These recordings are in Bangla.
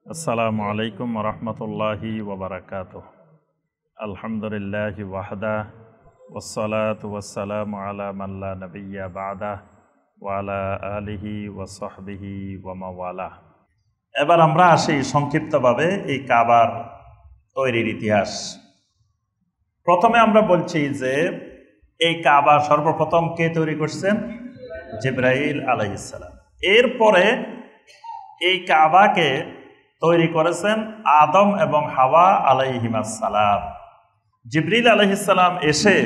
আসসালামু আলাইকুম রহমতুল্লাহি ওবরাকাতুহ। আলহামদুলিল্লাহি ওয়াহদা ওয়াসসালাতু ওয়াসসালামু আলা মান লা নাবিয়্যা বা'দা ওয়া আলা আলিহি ওয়া সাহবিহি ওয়া মাওয়ালা। এবার আমরা আসি সংক্ষিপ্তভাবে এই কাবার তৈরির ইতিহাস। প্রথমে আমরা বলছি যে এই কাবা সর্বপ্রথম কে তৈরি করছেন? জিবরাইল আলাইহিস সালাম। এরপরে এই কাবাকে তৈরি করেছেন আদম এবং হাওয়া আলাইহিমাস সালাম। জিবরিল আলাইহিস সালাম এসে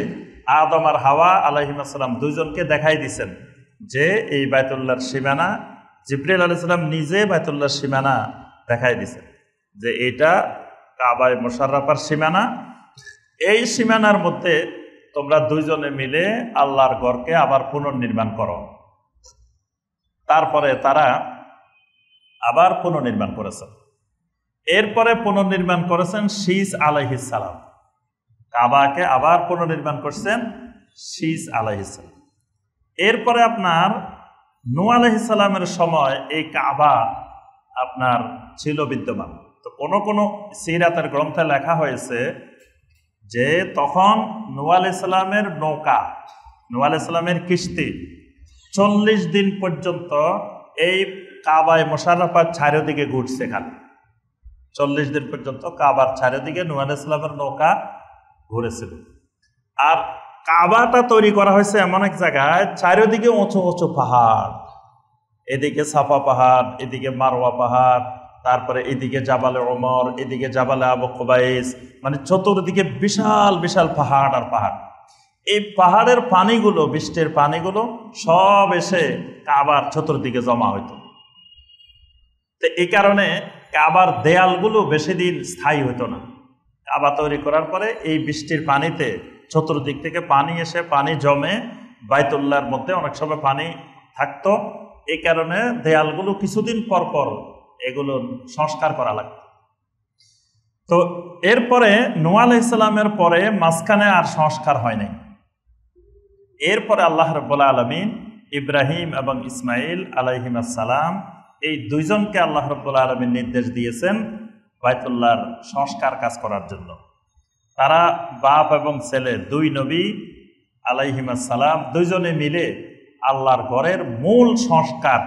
আদম আর হাওয়া আলাইহিমাস সালাম দুইজনকে দেখাই দিয়েছেন যে এই বাইতুল্লাহর সীমানা। জিবরিল আলাইহিস সালাম নিজে বাইতুল্লাহর সীমানা দেখাই দিয়েছেন যে এটা কাবায়ে মুশাররাফার সীমানা। এই সীমানার মধ্যে তোমরা দুইজনে মিলে আল্লাহর ঘরকে আবার পুনর্নির্মাণ করো। তারপরে তারা আবার পুনর্নির্মাণ করেছেন। এরপরে পুনর্নির্মাণ করেছেন শীস আলাইহিস সালাম। কাবাকে আবার পুনর্নির্মাণ করছেন শীস আলাইহিস সালাম। এরপরে আপনার নূহ আলাইহিস সালামের সময় এই কাবা আপনার ছিল বিদ্যমান। তো কোনো সিরাতের গ্রন্থে লেখা হয়েছে যে তখন নূহ আলাইহিস সালামের নৌকা, নূহ আলাইহিস সালামের কিস্তি 40 দিন পর্যন্ত এই কাবায় মুশাররাফার চারিদিকে ঘুরছে। খালি 40 দিন পর্যন্ত কাবার চারিদিকে নূহ আলাইহিস সালামের নৌকা ঘুরেছিল। আর কাবাটা তৈরি করা হয়েছে এমন এক জায়গায় চারিদিকে উঁচু উঁচু পাহাড়, এদিকে সাফা পাহাড়, এদিকে মারওয়া পাহাড়, তারপরে এদিকে জাবালে ওমর, এদিকে জাবালে আবু কুবাইস, মানে চতুর্দিকে বিশাল বিশাল পাহাড় আর পাহাড়। এই পাহাড়ের পানিগুলো, বৃষ্টির পানিগুলো সব এসে কাবার চতুর্দিকে জমা হইত। তো এই কারণে কাবার দেয়ালগুলো বেশি দিন স্থায়ী হতো না। কাবা তৈরি করার পরে এই বৃষ্টির পানিতে চতুর্দিক থেকে পানি এসে পানি জমে বাইতুল্লাহর মধ্যে অনেক সময় পানি থাকতো। এই কারণে দেয়ালগুলো কিছুদিন পর পর এগুলো সংস্কার করা লাগতো। তো এরপরে নূহ আলাইহিস সালামের পরে মাঝখানে আর সংস্কার হয় নাই। এরপরে আল্লাহ রাব্বুল আলামিন ইব্রাহিম এবং ইসমাইল আলাইহিমাস সালাম এই দুইজনকে আল্লাহ রাব্বুল আলামিন নির্দেশ দিয়েছেন বাইতুল্লাহর সংস্কার কাজ করার জন্য। তারা বাপ এবং ছেলে দুই নবী আলাইহিমাস সালাম দুইজনে মিলে আল্লাহর ঘরের মূল সংস্কার,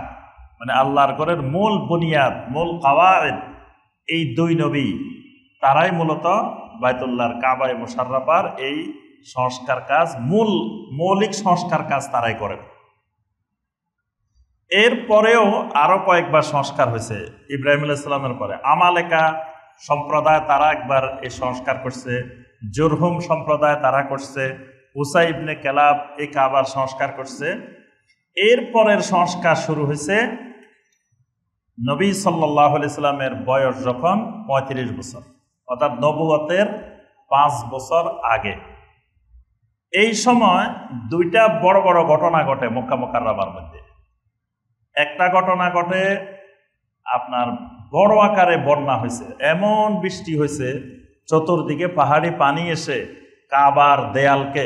মানে আল্লাহর ঘরের মূল বুনিয়াদ, মূল কাওয়ায়েদ এই দুই নবী তারাই মূলত বাইতুল্লাহর কাবায়ে মুশাররাফার এই সংস্কার কাজ, মৌলিক সংস্কার কাজ তারাই করেন। এরপরেও আরো কয়েকবার সংস্কার হয়েছে ইব্রাহিম আলাইহিস সালামের পরে। আমালেকা সম্প্রদায় তারা একবার এই সংস্কার করছে, জুরহুম সম্প্রদায় তারা করছে, উসাই ইবনে কেলাব এই কাবার সংস্কার করছে। এরপরের সংস্কার শুরু হয়েছে নবী সাল্লাল্লাহু আলাইহি সাল্লামের বয়স যখন 35 বছর, অর্থাৎ নবুয়তের 5 বছর আগে। এই সময় দুইটা বড় বড় ঘটনা ঘটে মক্কা মুকাররমার মধ্যে। একটা ঘটনা ঘটে আপনার বড় আকারে বন্যা হয়েছে, এমন বৃষ্টি হয়েছে চতুর্দিকে পাহাড়ি পানি এসে কাবার দেয়ালকে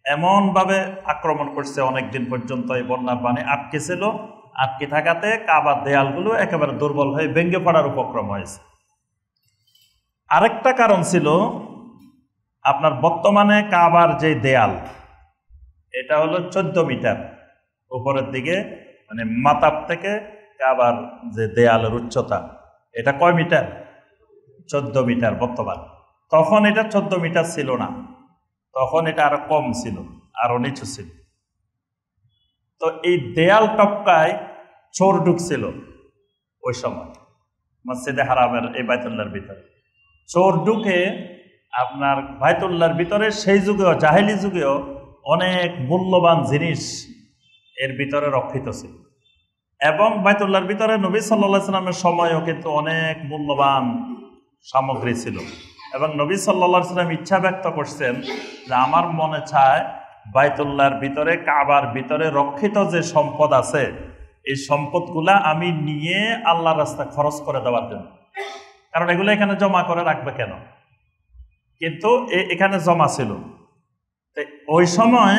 এমনভাবে আক্রমণ করছে, অনেকদিন পর্যন্ত এই বন্যার পানি আটকে ছিল। আটকে থাকাতে কাবার দেয়ালগুলো একেবারে দুর্বল হয়ে ভেঙে পড়ার উপক্রম হয়েছে। আরেকটা কারণ ছিল আপনার বর্তমানে কাবার যে দেয়াল, এটা হলো 14 মিটার উপরের দিকে, মানে মাথার থেকে কাবার যে দেয়ালের উচ্চতা এটা কয় মিটার? 14 মিটার বর্তমান। তখন এটা 14 মিটার ছিল না, তখন এটা আরো কম ছিল, আরো নিচু ছিল। তো এই দেয়াল টপকায় চোর ঢুকছিল ওই সময় মসজিদে হারামের এই বাইতুল্লাহর ভিতরে। চোর ঢুকে আপনার বাইতুল্লাহর ভিতরে সেই যুগেও, জাহেলি যুগেও অনেক মূল্যবান জিনিস এর ভিতরে রক্ষিত ছিল। এবং বাইতুল্লাহর ভিতরে নবী সাল্লাল্লাহু আলাইহি সাল্লামের সময়ও কিন্তু অনেক মূল্যবান সামগ্রী ছিল। এবং নবী সাল্লাল্লাহু আলাইহি সাল্লাম ইচ্ছা ব্যক্ত করছেন যে আমার মনে চায় বাইতুল্লাহর ভিতরে, কাবার ভিতরে রক্ষিত যে সম্পদ আছে এই সম্পদগুলা আমি নিয়ে আল্লাহর রাস্তায় খরচ করে দেওয়ার জন্য। কারণ এগুলো এখানে জমা করে রাখবে কেন? কিন্তু এখানে জমা ছিল। ওই সময়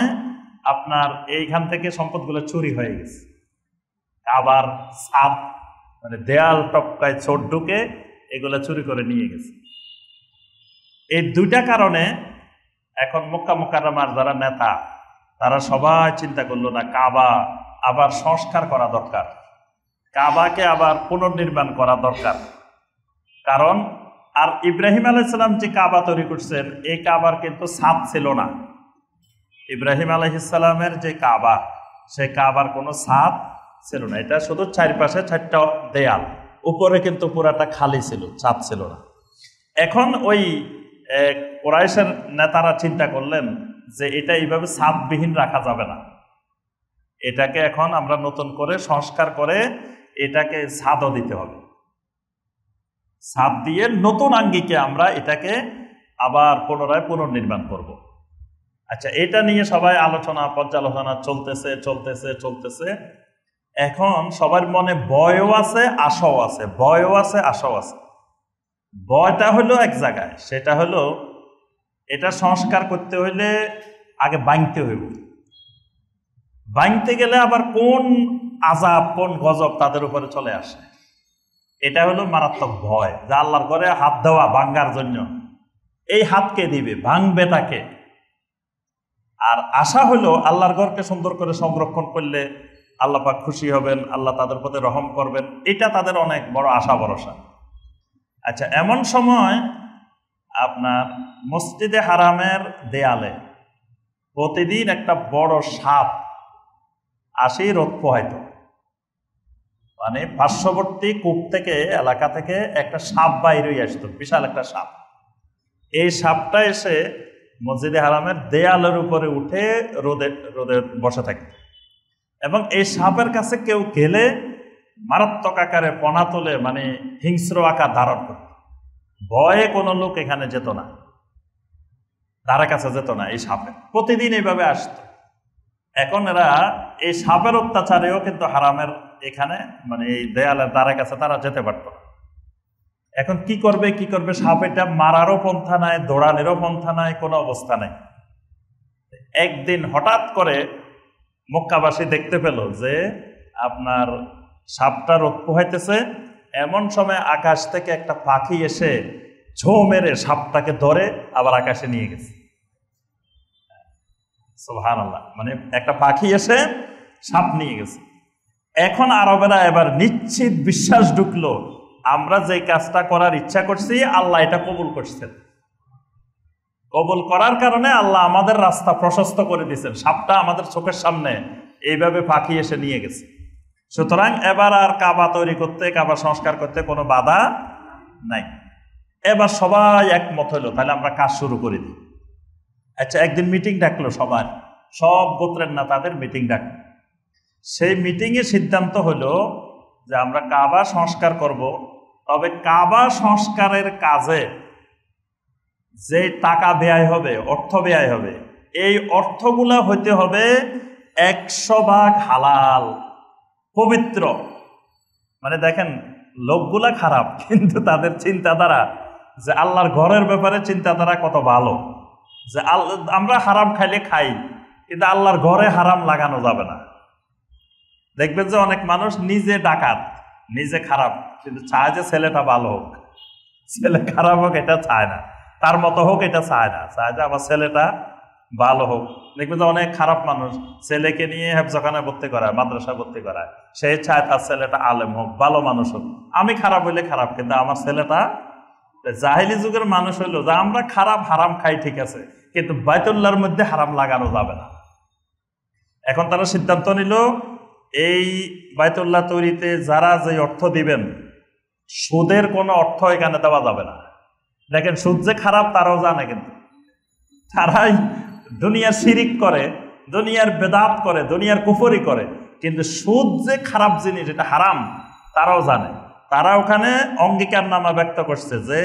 আপনার এইখান থেকে সম্পদগুলো চুরি হয়ে গেছে। কাবার ছাদ মানে দেয়াল টপকায় চোর ঢুকে এগুলা চুরি করে নিয়ে গেছে। এই দুইটা কারণে এখন মক্কা মুকাররমার যারা নেতা তারা সবাই চিন্তা করলো না, কাবা আবার সংস্কার করা দরকার, কাবাকে আবার পুনর্নির্মাণ করা দরকার। কারণ আর ইব্রাহিম আলাইহিস সালাম যে কাবা তৈরি করছেন এই কাবার কিন্তু ছাদ ছিল না। ইব্রাহিম আলাইহিস সালামের যে কাবা সেই কাবার কোনো ছাদ ছিল না, এটা শুধু চারপাশে 4টা দেয়াল, উপরে কিন্তু পুরাটা খালি ছিল, ছাদ ছিল না। এখন ওই কুরাইশের নেতারা চিন্তা করলেন যে এটা এইভাবে ছাদবিহীন রাখা যাবে না, এটাকে এখন আমরা নতুন করে সংস্কার করে এটাকে ছাদও দিতে হবে, ছাদ দিয়ে নতুন আঙ্গিকে আমরা এটাকে আবার পুনরায় পুনর্নির্মাণ করব। আচ্ছা, এটা নিয়ে সবাই আলোচনা পর্যালোচনা চলতেছে চলতেছে চলতেছে। এখন সবার মনে ভয়ও আছে আশাও আছে, ভয়ও আছে আশাও আছে। ভয়টা হলো এক জায়গায়, সেটা হলো এটা সংস্কার করতে হইলে আগে বাঁধতে হইব, বাঁধতে গেলে আবার কোন আযাব কোন গজব তাদের উপরে চলে আসে, এটা হলো মারাত্মক ভয়। যে আল্লাহর ঘরে হাত দেওয়া ভাঙ্গার জন্য, এই হাত কে দিবে, ভাঙবে তাকে। আর আশা হলো আল্লাহর ঘরকে সুন্দর করে সংরক্ষণ করলে আল্লাহ পাক খুশি হবেন, আল্লাহ তাদের প্রতি রহম করবেন, এটা তাদের অনেক বড় আশা ভরসা। আচ্ছা, এমন সময় আপনার মসজিদে হারামের দেয়ালে প্রতিদিন একটা বড় সাপ আসি রোদ পোহাইত, মানে পার্শ্ববর্তী কূপ থেকে এলাকা থেকে একটা সাপ বাইরে আসতো, বিশাল একটা সাপ। এই সাপটা এসে মসজিদে হারামের দেয়ালের উপরে উঠে রোদে রোদে বসে থাকে, এবং এই সাপের কাছে কেউ গেলে মারাত্মক আকারে পনা তোলে, মানে হিংস্র আকার ধারণ করে। ভয়ে কোনো লোক এখানে যেত না, তার কাছে যেত না। এই সাপে প্রতিদিন এইভাবে আসতো। এখন এরা এই সাপের অত্যাচারেও কিন্তু হারামের এখানে মানে এই দেয়ালের দ্বারের কাছে তারা যেতে পারত না। এখন কি করবে কি করবে, সাপ এটা মারারও পন্থা নাই, দৌড়ানেরও পন্থা নাই, কোনো অবস্থা নাই। একদিন হঠাৎ করে মক্কাবাসী দেখতে পেল যে আপনার সাপটা রোদ পোহাইতেছে, এমন সময় আকাশ থেকে একটা পাখি এসে ছো মেরে সাপটাকে ধরে আবার আকাশে নিয়ে গেছে। সুবহানাল্লাহ, মানে একটা পাখি এসে সাপ নিয়ে গেছে। এখন আরবেরা এবার নিশ্চিত বিশ্বাস ঢুকলো, আমরা যে কাজটা করার ইচ্ছা করছি আল্লাহ এটা কবুল করছেন। কবুল করার কারণে আল্লাহ আমাদের রাস্তা প্রশস্ত করে দিয়েছেন, সাপটা আমাদের চোখের সামনে এইভাবে পাখি এসে নিয়ে গেছে। সুতরাং এবার আর কাবা তৈরি করতে, কাবা সংস্কার করতে কোনো বাধা নাই। এবার সবাই একমত হইলো, তাহলে আমরা কাজ শুরু করে দিই। আচ্ছা, একদিন মিটিং ডাকলো, সবার সব গোত্রের নেতাদের মিটিং ডাকলো। সেই মিটিংয়ে সিদ্ধান্ত হলো যে আমরা কাবা সংস্কার করব, তবে কাবা সংস্কারের কাজে যে টাকা ব্যয় হবে, অর্থ ব্যয় হবে, এই অর্থগুলা হইতে হবে 100% হালাল, পবিত্র। মানে দেখেন, লোকগুলা খারাপ কিন্তু তাদের চিন্তাধারা যে আল্লাহর ঘরের ব্যাপারে চিন্তাধারা কত ভালো, যে আমরা হারাম খাইলে খাই, কিন্তু আল্লাহর ঘরে হারাম লাগানো যাবে না। দেখবেন যে অনেক মানুষ নিজে ডাকাত, নিজে খারাপ, কিন্তু চায় যে ছেলেটা ভালো হোক, ছেলে খারাপ হোক এটা চায় না, তার মতো হোক এটা চায় না, চায় যে আমার ছেলেটা ভালো হোক। দেখবেন যে অনেক খারাপ মানুষ ছেলেকে নিয়ে হেফজখানায় ভর্তি করায়, মাদ্রাসা ভর্তি করায়, সে চায় তার ছেলেটা আলেম হোক, ভালো মানুষ হোক। আমি খারাপ হইলে খারাপ, কিন্তু আমার ছেলেটা। জাহেলি যুগের মানুষ হইলো যে আমরা খারাপ, হারাম খাই ঠিক আছে, কিন্তু বাইতুল্লাহর মধ্যে হারাম লাগানো যাবে না। এখন তারা সিদ্ধান্ত নিল, এই বাইতুল্লাহ তৈরিতে যারা যে অর্থ দিবেন, সুদের কোনো অর্থ এখানে দেওয়া যাবে না। দেখেন, সুদ যে খারাপ তারাও জানে, কিন্তু তারাই দুনিয়ার শিরিক করে, দুনিয়ার বেদাত করে, দুনিয়ার কুফরি করে, কিন্তু সুদ যে খারাপ জিনিস, এটা হারাম, তারাও জানে। তারা ওখানে অঙ্গীকারনামা ব্যক্ত করছে যে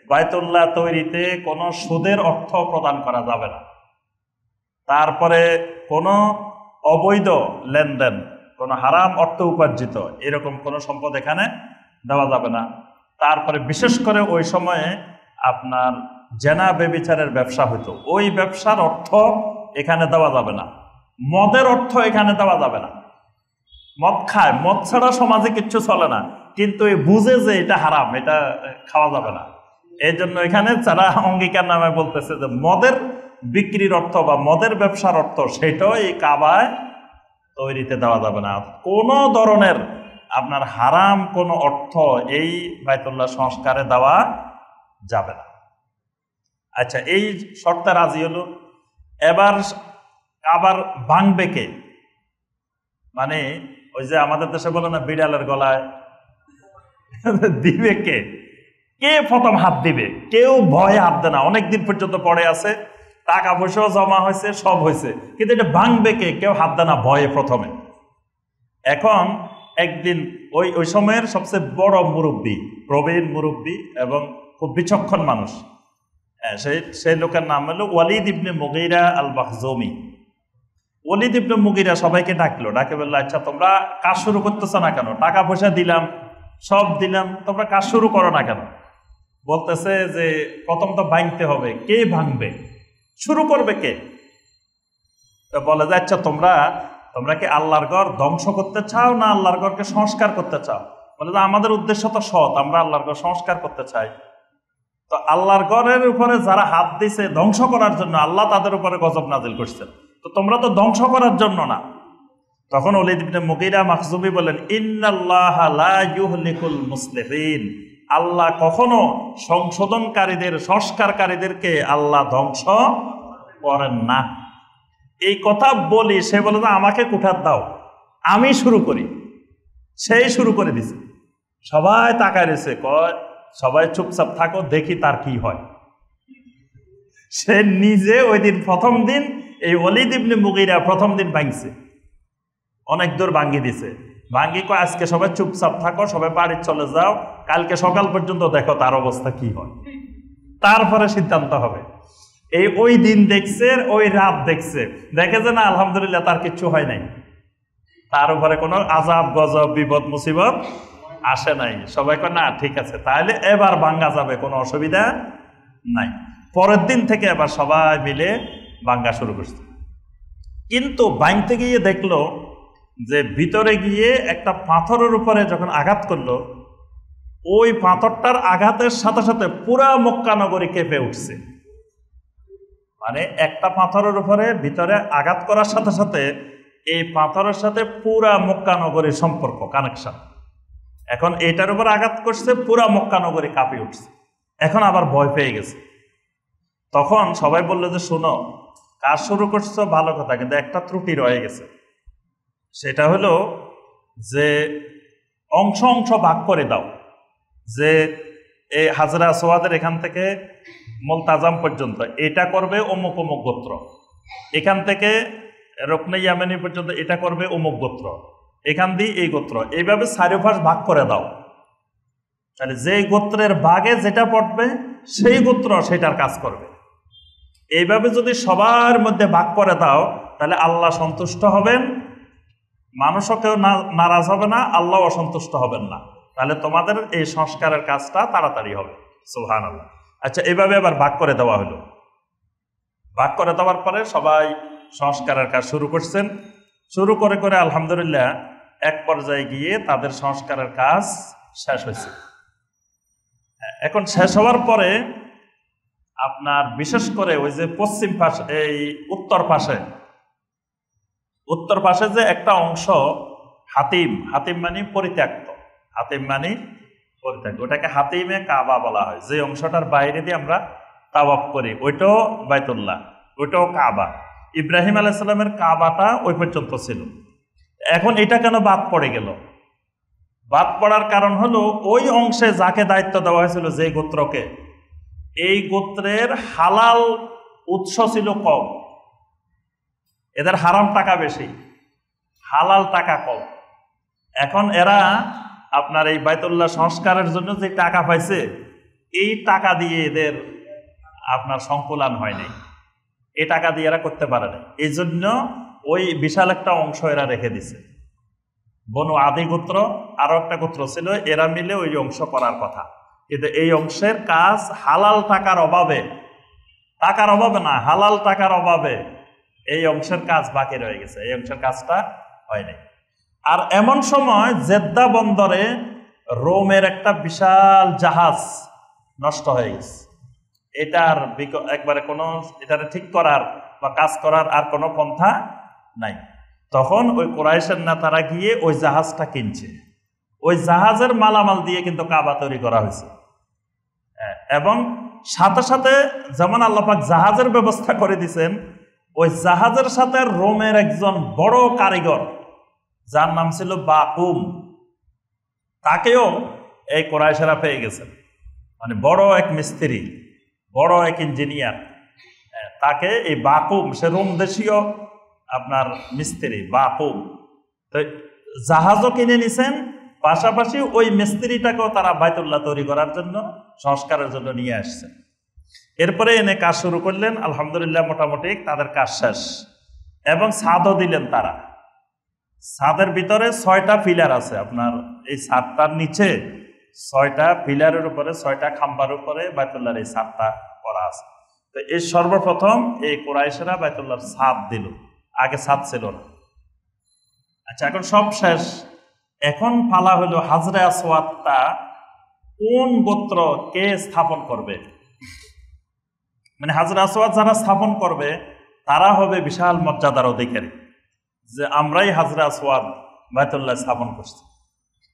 বাইতুল্লাহ তৈরিতে কোনো সুদের অর্থ প্রদান করা যাবে না। তারপরে কোনো অবৈধ লেনদেন, কোনো হারাম অর্থ উপার্জিত এরকম কোনো সম্পদ এখানে দেওয়া যাবে না। তারপরে বিশেষ করে ওই সময়ে আপনার জেনা বেবিচারের ব্যবসা হতো, ওই ব্যবসার অর্থ এখানে দেওয়া যাবে না। মদের অর্থ এখানে দেওয়া যাবে না। মদ খায়, মদ ছাড়া সমাজে কিচ্ছু চলে না, কিন্তু বুঝে যে এটা হারাম, এটা খাওয়া যাবে না। এই জন্য এখানে যারা অঙ্গীকার নামে বলতেছে যে মদের বিক্রির অর্থ বা মদের ব্যবসার অর্থ, সেটাও এই কাবায় তৈরিতে দেওয়া যাবে না। কোন ধরনের আপনার হারাম কোন অর্থ এই বাইতুল্লাহ সংস্কারে দেওয়া যাবে না। আচ্ছা, এই শর্তে রাজি হলো। এবার আবার ভাঙবে কে? মানে ওই যে আমাদের দেশে বলে না, বিড়ালের গলায় দিবে কে? কে প্রথম হাত দিবে? কেউ ভয়ে হাত দেয় না, অনেকদিন পর্যন্ত পড়ে আছে, টাকা পয়সাও জমা হয়েছে, সব হয়েছে, কিন্তু এটা ভাঙবে কে? কেউ হাত দেয় না ভয়ে প্রথমে। এখন একদিন ওই সময়ের সবচেয়ে বড় মুরব্বী, প্রবীণ মুরব্বী এবং খুব বিচক্ষণ মানুষ, সেই লোকের নাম হলো ওয়ালিদ ইবনে মুগীরা আল মাখজুমি। ওয়ালিদ ইবনে মুগীরা সবাইকে ডাকলো, ডাকে বললো, আচ্ছা তোমরা কাজ শুরু করতেছো না কেন? টাকা পয়সা দিলাম, সব দিলাম, তোমরা কাজ শুরু করো না কেন? বলতেছে যে প্রথম তো ভাঙতে হবে। কে ভাঙবে? শুরু করবে কে? তো বলে যে আচ্ছা তোমরা কি আল্লাহর ঘর ধ্বংস করতে চাও না আল্লাহর ঘরকে সংস্কার করতে চাও? বলে যে আমাদের উদ্দেশ্য তো সৎ, আমরা আল্লাহর ঘর সংস্কার করতে চাই। তো আল্লাহর ঘরের উপরে যারা হাত দিছে ধ্বংস করার জন্য, আল্লাহ তাদের উপরে গজব নাজিল করছেন, তো তোমরা তো ধ্বংস করার জন্য না। তখন ওয়ালিদ ইবনে মুগীরা মাখজুমি বলেন, ইন্নাল্লাহা লা ইউহলিকুল মুসলিহিন, আল্লাহ কখনো সংশোধনকারীদের, সংস্কারকারীদেরকে আল্লাহ ধ্বংস করেন না। এই কথা বলি, সে বলে যে আমাকে কুঠার দাও, আমি শুরু করি। সেই শুরু করে দিছে। সবাই তাকায় রয়েছে, কয় সবাই চুপচাপ থাকো, দেখি তার কি হয়। সে নিজে ওই দিন প্রথম দিন এই ওয়ালিদ ইবনে মুগীরা প্রথম দিন ভাঙছে, অনেক দূর ভাঙ্গি দিছে। ভাঙ্গি কয় আজকে সবাই চুপচাপ থাকো, সবাই বাড়ি চলে যাও, কালকে সকাল পর্যন্ত দেখো তার অবস্থা কি হয়, তারপরে সিদ্ধান্ত হবে। ওই দিন দেখছে, ওই রাত দেখছে, দেখে যে না আলহামদুলিল্লাহ তার কিচ্ছু হয় নাই, তার উপরে কোনো আজাব গজব বিপদ মুসিবত আসে নাই। সবাই কয় না ঠিক আছে, তাহলে এবার ভাঙ্গা যাবে, কোনো অসুবিধা নাই। পরের দিন থেকে এবার সবাই মিলে ভাঙ্গা শুরু করছে। কিন্তু ভাঙতে গিয়ে দেখলো যে ভিতরে গিয়ে একটা পাথরের উপরে যখন আঘাত করলো, ওই পাথরটার আঘাতের সাথে সাথে পুরা মক্কা নগরী কেঁপে উঠছে। মানে একটা পাথরের উপরে ভিতরে আঘাত করার সাথে সাথে এই পাথরের সাথে পুরা মক্কা নগরীর সম্পর্ক, কানেকশন। এখন এটার উপর আঘাত করছে, পুরা মক্কা নগরী কাঁপে উঠছে। এখন আবার ভয় পেয়ে গেছে। তখন সবাই বললো যে শোনো, কাজ শুরু করছো ভালো কথা, কিন্তু একটা ত্রুটি রয়ে গেছে। সেটা হলো যে অংশ অংশ ভাগ করে দাও, যে এই হাজরা সোয়াদের এখান থেকে মুলতাজাম পর্যন্ত এটা করবে অমুক অমুক গোত্র, এখান থেকে রুকনে ইয়ামানি পর্যন্ত এটা করবে অমুক গোত্র, এখান দিয়ে এই গোত্র, এইভাবে চারিপাশ ভাগ করে দাও। তাহলে যে গোত্রের ভাগে যেটা পড়বে সেই গোত্র সেটার কাজ করবে। এইভাবে যদি সবার মধ্যে ভাগ করে দাও, তাহলে আল্লাহ সন্তুষ্ট হবেন, মানুষও কেউ নারাজ হবে না, আল্লাহ অসন্তুষ্ট হবেন না। তাহলে তোমাদের এই সংস্কারের কাজটা তাড়াতাড়ি হবে। সুবহানাল্লাহ। আচ্ছা, এইভাবে আবার ভাগ করে দেওয়া হলো। ভাগ করে দেওয়ার পরে সবাই সংস্কারের কাজ শুরু করছেন। শুরু করে করে আলহামদুলিল্লাহ এক পর্যায়ে গিয়ে তাদের সংস্কারের কাজ শেষ হয়েছে। এখন শেষ হওয়ার পরে আপনার বিশেষ করে ওই যে পশ্চিম পাশে, এই উত্তর পাশে যে একটা অংশ হাতিম, হাতিম মানে পরিত্যক্ত, হাতিম মানে পরিত্যক্ত, ওটাকে হাতিমে কাবা বলা হয়। যে অংশটার বাইরে দিয়ে আমরা তাওয়াফ করি, ওইটাও বাইতুল্লাহ, ওইটাও কাবা। ইব্রাহিম আলাইহিস সালামের কাবাটা ওই পর্যন্ত ছিল। এখন এটা কেন বাদ পড়ে গেল? বাদ পড়ার কারণ হলো ওই অংশে যাকে দায়িত্ব দেওয়া হয়েছিল, যে গোত্রকে, এই গোত্রের হালাল উৎস ছিল কম, এদের হারাম টাকা বেশি, হালাল টাকা কম। এখন এরা আপনার এই বাইতুল্লাহ সংস্কারের জন্য যে টাকা পাইছে, এই টাকা দিয়ে এদের আপনার সংকুলান হয়নি, এই টাকা দিয়ে এরা করতে পারে না। এই জন্য ওই বিশাল একটা অংশ এরা রেখে দিছে। বনু আদি গোত্র আরো একটা গোত্র ছিল, এরা মিলে ওই অংশ করার কথা, কিন্তু এই অংশের কাজ হালাল টাকার অভাবে, না, হালাল টাকার অভাবে এই অংশের কাজ বাকি রয়ে গেছে, এই অংশের কাজটা হয়নি। আর এমন সময় জেদ্দা বন্দরে রোমের একটা বিশাল জাহাজ নষ্ট হয়ে গেছে। এটার একবারে কোনো এটার ঠিক করার বা কাজ করার আর কোনো পন্থা নাই। তখন ওই কুরাইশের নেতারা গিয়ে ওই জাহাজটা কিনছে। ওই জাহাজের মালামাল দিয়ে কিন্তু কাবা তৈরি করা হয়েছে। এবং সাথে সাথে যেমন আল্লাহ পাক জাহাজের ব্যবস্থা করে দিয়েছেন, ওই জাহাজের সাথে রোমের একজন বড় কারিগর যার নাম ছিল বাকুম, তাকেও এই কুরাইশেরা পেয়ে গেছেন। মানে বড় এক মিস্ত্রি, বড় এক ইঞ্জিনিয়ার, তাকে এই বাকুম, সে রোম দেশীয় আপনার মিস্ত্রি বাকুম, তো জাহাজও কিনে নিছেন। পাশাপাশি ওই মিস্ত্রিটাকেও তারা বাইতুল্লাহ তৈরি করার জন্য, সংস্কারের জন্য নিয়ে আসছেন। এরপরে এনে কাজ শুরু করলেন। আলহামদুলিল্লাহ মোটামুটি তাদের কাজ শেষ, এবং ছাদও দিলেন তারা। ছাদের ভিতরে 6টা পিলার আছে। আপনার এই ছাদটার নিচে 6টা পিলারের উপরে, 6টা খাম্বার উপরে বাইতুল্লাহর এই ছাদটা করা আছে। তো এই সর্বপ্রথম এই কুরাইশেরা বাইতুল্লাহর ছাদ দিল, আগে ছাদ ছিল না। আচ্ছা, এখন সব শেষ, এখন পালা হলো হাজরে আসওয়াদটা কোন গোত্র কে স্থাপন করবে। মানে হাজরে আসওয়াদ যারা স্থাপন করবে তারা হবে বিশাল মর্যাদার অধিকারী, যে আমরাই হাজরে আসওয়াদ বাইতুল্লাহ স্থাপন করছি।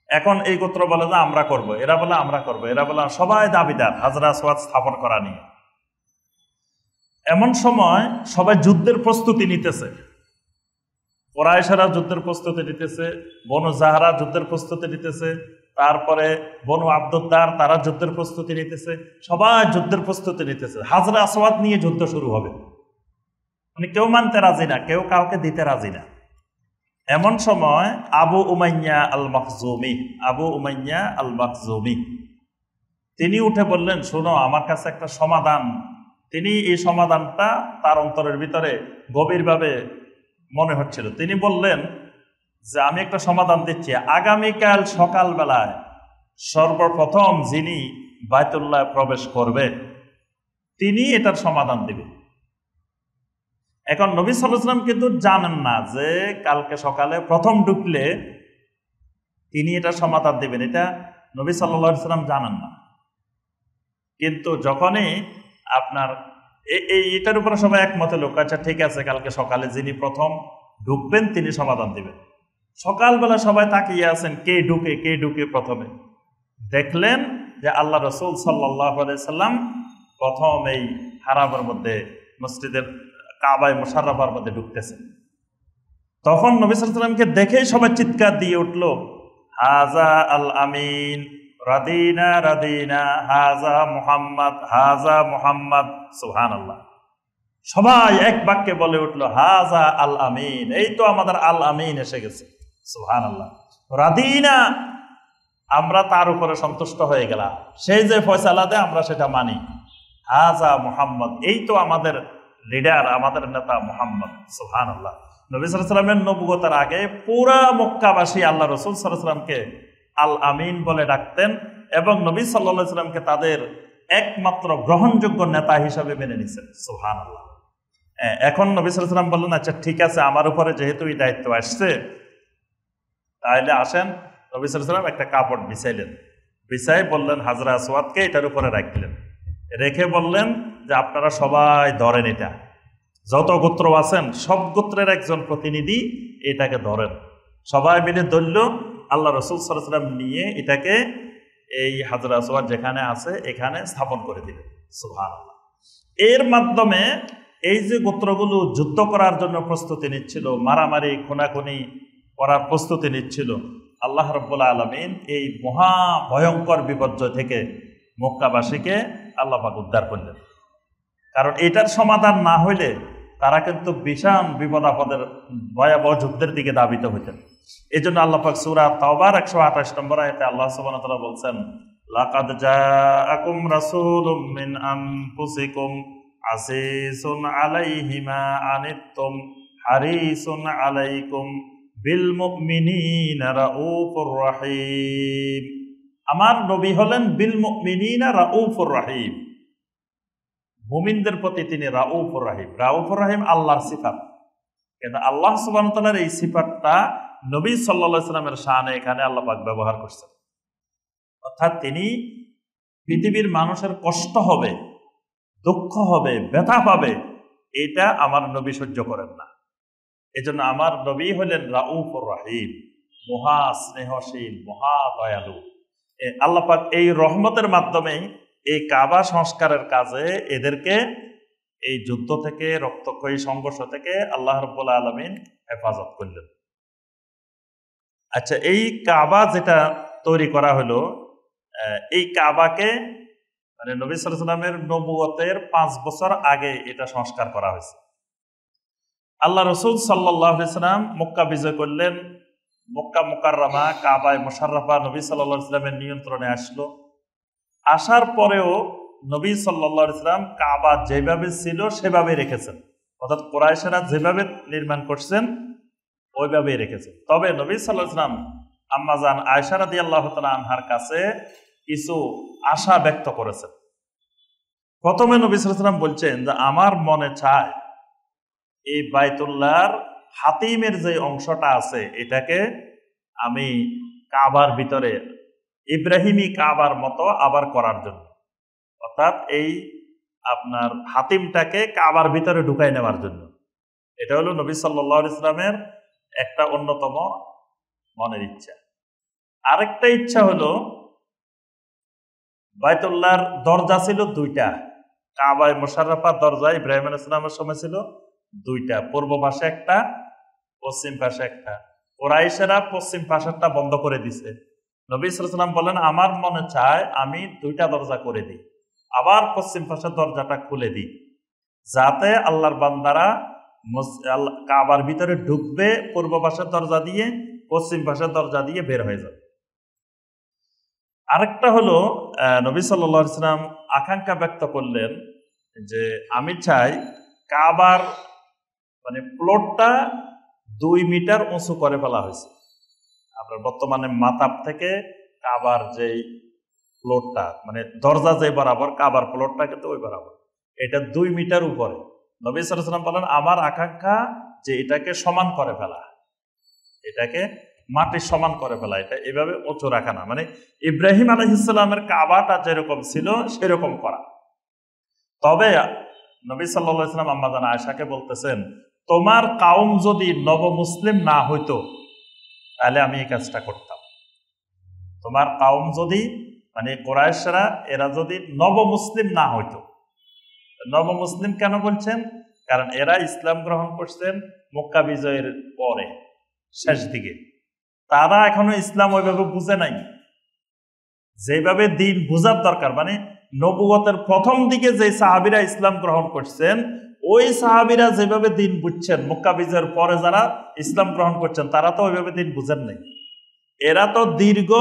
এখন এই গোত্র বলে যে আমরা করব, এরা বলে আমরা করব, এরা বলে, সবাই দাবিদার হাজরে আসওয়াদ স্থাপন করা নিয়ে। এমন সময় সবাই যুদ্ধের প্রস্তুতি নিতেছে। কুরাইশরা যুদ্ধের প্রস্তুতি নিতেছে, বনু জাহরা যুদ্ধের প্রস্তুতি নিতেছে, তারপরে বনু আব্দুদ্দার তারা যুদ্ধের প্রস্তুতি নিতেছে, সবাই যুদ্ধের প্রস্তুতি নিতেছে। হাজরে আসওয়াদ নিয়ে যুদ্ধ শুরু হবে। মানে কেউ মানতে রাজি না, কেউ কাউকে দিতে রাজি না। এমন সময় আবু উমাইয়া আল মাখজুমি, আবু উমাইয়া আল মাখজুমি তিনি উঠে বললেন, শোনো, আমার কাছে একটা সমাধান। তিনি এই সমাধানটা তার অন্তরের ভিতরে গভীরভাবে মনে হচ্ছিল। তিনি বললেন যে আমি একটা সমাধান দিচ্ছি, আগামীকাল সকালবেলায় সর্বপ্রথম যিনি বাইতুল্লাহ প্রবেশ করবে তিনি এটার সমাধান দিবে। এখন নবী সাল্লাল্লাহু আলাইহি ওয়াসাল্লাম কিন্তু জানেন না যে কালকে সকালে প্রথম ঢুকলে তিনি এটা সমাধান দিবেন, এটা নবী সাল্লাল্লাহু আলাইহি ওয়াসাল্লাম জানেন না। কিন্তু যখনই আপনার এটার উপরে সবাই একমত লোক, আচ্ছা ঠিক আছে, কালকে সকালে যিনি প্রথম ঢুকবেন তিনি সমাধান দিবেন। সকালবেলা সবাই তাকিয়ে আছেন কে ঢুকে প্রথমে। দেখলেন যে আল্লাহ রাসূল সাল্লাল্লাহু আলাইহি সাল্লাম প্রথম এই হারামের মধ্যে, মসজিদের কাবায় মুশাররফার মধ্যে ঢুকতেছেন। তখন নবী সাল্লাল্লাহু আলাইহি সাল্লামকে দেখেই সবাই চিৎকার দিয়ে উঠল, হাজা আল আমিন, রাদিনা রাদিনা, হাজা মুহাম্মদ, সুবহানাল্লাহ। সবাই এক বাক্যে বলে উঠলো, হাজা আল আমিন, এই তো আমাদের আল আমিন এসে গেছে, সুবহানাল্লাহ। রাদিনা, আমরা তার উপরে সন্তুষ্ট হয়ে গেলাম, সেই যে ফয়সালা দেয় আমরা সেটা মানি। হাজা মুহাম্মদ, এই তো আমাদের লিডার, আমাদের নেতা মুহাম্মদ, সুবহানাল্লাহ। নবী সাল্লাল্লাহু আলাইহি ওয়াসাল্লামের নবুয়তের আগে পুরা মক্কাবাসী আল্লাহ রাসূল সাল্লাল্লাহু আলাইহি ওয়াসাল্লামকে আল আমিন বলে ডাকতেন, এবং নবী সাল্লাল্লাহু আলাইহি ওয়াসাল্লামকে তাদের একমাত্র গ্রহণযোগ্য নেতা হিসাবে মেনে নিছেন, সুবহানাল্লাহ। এখন নবী সাল্লাল্লাহু আলাইহি ওয়াসাল্লাম বললেন, আচ্ছা ঠিক আছে, আমার উপরে যেহেতু এই দায়িত্ব আসছে, তাহলে আসেন। নবী সাল্লাল্লাহু আলাইহি ওয়াসাল্লাম একটা কাপড় বিছাইলেন, বিছাই বললেন হাজরা আসওয়াদকে এটার উপরে রাখলেন, রেখে বললেন যে আপনারা সবাই ধরেন, এটা যত গোত্র আছেন সব গোত্রের একজন প্রতিনিধি এটাকে ধরেন। সবাই মিলে ধরল, আল্লাহ রাসূল সাল্লাল্লাহু আলাইহি ওয়াসাল্লাম নিয়ে এটাকে এই হাজরা আসওয়াদ যেখানে আছে এখানে স্থাপন করে দিলেন, সুবহানাল্লাহ। এর মাধ্যমে এই যে গোত্রগুলো যুদ্ধ করার জন্য প্রস্তুতি নিচ্ছিল, মারামারি খুনাখুনি করার প্রস্তুতি নিচ্ছিল, আল্লাহ রাব্বুল আলামিন এই মহা ভয়ঙ্কর বিপর্যয় থেকে মক্কাবাসীকে আল্লাহ পাক উদ্ধার করলেন। কারণ এটার সমাধান না হইলে তারা কিন্তু ভীষণ বিপদ আপদের ভয়াবহ যুদ্ধের দিকে ধাবিত হইতেন। এই জন্য আল্লাহ পাক সূরা তাওবার 128 নম্বর আয়াতে আল্লাহ সুবহানাহু ওয়া তাআলা বলছেন, লাকাদ জাআকুম রাসূলুম মিন আনফুসিকুম আসিসুন আলাইহি মা আনিতুম হারিসুন আলাইকুম বিল মুমিনিনা রাউফুর রহিম। আমার নবী হলেন বিল মুমিনিনা রাউফুর রহিম, মুমিনদের প্রতি তিনি রাউফুর রহিম। রাউফুর রহিম আল্লাহর সিফাত, কিন্তু আল্লাহ সুবহানাহু ওয়া তাআলার এই সিফাতটা নবী সাল্লাল্লাহু আলাইহি ওয়াসাল্লামের শানে এখানে আল্লাহ পাক ব্যবহার করছেন। অর্থাৎ তিনি পৃথিবীর মানুষের কষ্ট হবে, দুঃখ হবে, ব্যথা পাবে, এটা আমার নবী সহ্য করেন না। এজন্য আমার নবী হলেন রাউফুর রহিম, মহা স্নেহশীল, মহা দয়ালু। আল্লাহ পাক এই রহমতের মাধ্যমেই এই কাবা সংস্কারের কাজে এদেরকে এই যুদ্ধ থেকে, রক্তক্ষয়ী সংঘর্ষ থেকে আল্লাহ রাব্বুল আলামিন হেফাজত করলেন। আচ্ছা, এই কাবা যেটা তৈরি করা হলো, এই কাবাকে মানে নবী সাল্লাল্লাহু আলাইহি ওয়াসাল্লামের নবুয়তের 5 বছর আগে এটা সংস্কার করা হয়েছে। আল্লাহ রসুল সাল্লাল্লাহু আলাইহি ওয়াসাল্লাম মক্কা বিজয় করলেন। মক্কা মুকাররমা, কাবায় মুশাররফা নবী সাল্লাল্লাহু আলাইহি ওয়াসাল্লামের নিয়ন্ত্রণে আসলো। আসার পরেও নবী সাল্লাল্লাহু আলাইহি ওয়াসাল্লাম কাবা যেভাবে ছিল সেভাবে রেখেছেন, অর্থাৎ কুরাইশরা যেভাবে নির্মাণ করছেন ওইভাবেই রেখেছেন। তবে নবী সাল্লাল্লাহু আলাইহি ওয়াসাল্লাম আম্মাজান আয়েশা রাদিয়াল্লাহু তাআলা আনহার কাছে কিছু আশা ব্যক্ত করেছেন। প্রথমে নবী সাল্লাল্লাহু আলাইহি ওয়াসাল্লাম বলছেন যে আমার মনে চায় এই বাইতুল্লাহর হাতিমের যে অংশটা আছে এটাকে আমি কাবার ভিতরে ইব্রাহিমী কাবার মতো আবার করার জন্য, অর্থাৎ এই আপনার হাতিমটাকে কাবার ভিতরে ঢুকাই নেওয়ার জন্য। এটা হলো নবী সাল্লাল্লাহু আলাইহি ওয়াসাল্লামের একটা অন্যতম মনের ইচ্ছা। আরেকটা ইচ্ছা হলো বাইতুল্লাহর দরজা ছিল 2টা, কাবায় মুশাররফা দরজা ইব্রাহিম আলাইহিস সালামের সময় ছিল 2টা, পূর্ব পাশে একটা, পশ্চিম পাশে একটা। কুরাইশেরা পশ্চিম পাশেরটা বন্ধ করে দিছে। নবী সাল্লাল্লাহু আলাইহি ওয়াসাল্লাম বলেন আমার মনে চায় আমি 2টা দরজা করে দিই, আবার পশ্চিম পাশের দরজাটা খুলে দিই, যাতে আল্লাহর বান্দারা কাবার ভিতরে ঢুকবে পূর্ব পাশের দরজা দিয়ে, পশ্চিম পাশের দরজা দিয়ে বের হয়ে যাবে। আরেকটা হলো নবী সাল্লাল্লাহু আলাইহি ওয়াসাল্লাম আকাঙ্ক্ষা ব্যক্ত করলেন যে আমি চাই কাবার মানে প্লটটা 2 মিটার উঁচু করে ফেলা হয়েছে। আপনার বর্তমানে মাতাব থেকে কাবার যেই প্লটটা মানে দরজা যে বরাবর, কাবার প্লটটা কিন্তু ওই বরাবর, এটা 2 মিটার উপরে। নবী সাল্লাল্লাহু আলাইহি ওয়াসাল্লাম বলেন আমার আকাঙ্ক্ষা যে এটাকে সমান করে ফেলা, এটাকে মাটির সমান করে ফেলা, এটা এভাবে উঁচু রাখা না, মানে ইব্রাহিম আলাইহিস সালামের কাবাটা যেরকম ছিল সেরকম করা। তবে নবী সাল্লাল্লাহু আলাইহি ওয়াসাল্লাম আম্মা জান আয়েশাকে বলতেছেন তোমার কাউম যদি নব মুসলিম না হইতো তাহলে আমি এই কাজটা করতাম। তোমার কাউম যদি মানে কুরাইশরা এরা যদি নব মুসলিম না হইতো, নব মুসলিম কেন বলছেন? কারণ এরা ইসলাম গ্রহণ করছেন মক্কা বিজয়ের পরে, শেষ দিকে। তারা এখনো ইসলাম ওইভাবে বুঝে নাই, যেভাবে দিন বুঝার দরকার। মানে নবুয়তের প্রথম দিকে যে সাহাবীরা ইসলাম গ্রহণ করছেন ওই সাহাবীরা যেভাবে দিন বুঝছেন, মক্কা বিজয়ের পরে যারা ইসলাম গ্রহণ করছেন তারা তো ওইভাবে দিন বুঝেন নাই। এরা তো দীর্ঘ